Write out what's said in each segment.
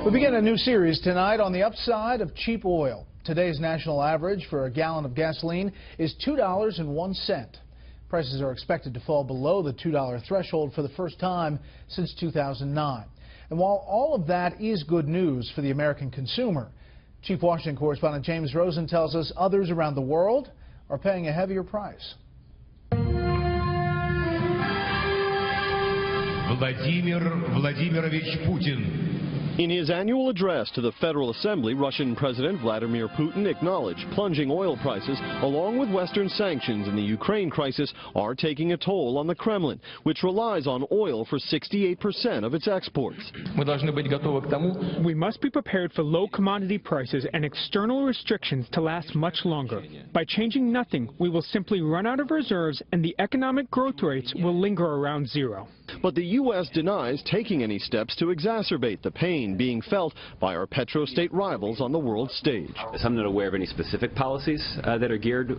We begin a new series tonight on the upside of cheap oil. Today's national average for a gallon of gasoline is $2.01. Prices are expected to fall below the $2 threshold for the first time since 2009. And while all of that is good news for the American consumer, Chief Washington correspondent James Rosen tells us others around the world are paying a heavier price. Vladimir Vladimirovich Putin. In his annual address to the Federal Assembly, Russian President Vladimir Putin acknowledged plunging oil prices, along with Western sanctions in the Ukraine crisis, are taking a toll on the Kremlin, which relies on oil for 68% of its exports. We must be prepared for low commodity prices and external restrictions to last much longer. By changing nothing, we will simply run out of reserves and the economic growth rates will linger around zero. But the U.S. denies taking any steps to exacerbate the pain being felt by our petrostate rivals on the world stage. I'm not aware of any specific policies that are geared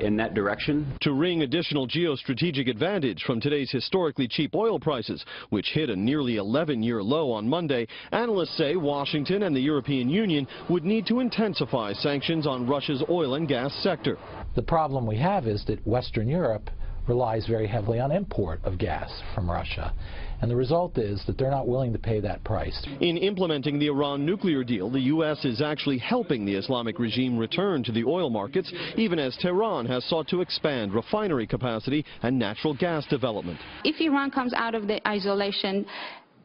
in that direction. To wring additional geostrategic advantage from today's historically cheap oil prices, which hit a nearly 11-year low on Monday, analysts say Washington and the European Union would need to intensify sanctions on Russia's oil and gas sector. The problem we have is that Western Europe relies very heavily on import of gas from Russia. And the result is that they're not willing to pay that price. In implementing the Iran nuclear deal, the U.S. is actually helping the Islamic regime return to the oil markets, even as Tehran has sought to expand refinery capacity and natural gas development. If Iran comes out of the isolation,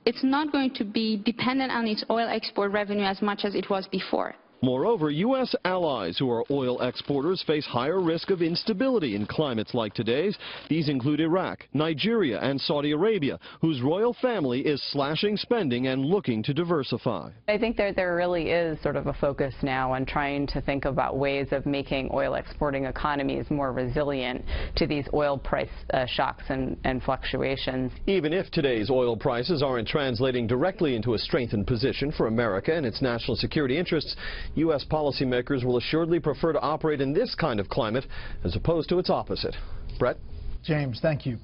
it's not going to be dependent on its oil export revenue as much as it was before. Moreover, U.S. allies who are oil exporters face higher risk of instability in climates like today's. These include Iraq, Nigeria, and Saudi Arabia, whose royal family is slashing spending and looking to diversify. I think there really is sort of a focus now on trying to think about ways of making oil exporting economies more resilient to these oil price shocks and fluctuations. Even if today's oil prices aren't translating directly into a strengthened position for America and its national security interests, U.S. policymakers will assuredly prefer to operate in this kind of climate as opposed to its opposite. Bret? James, thank you.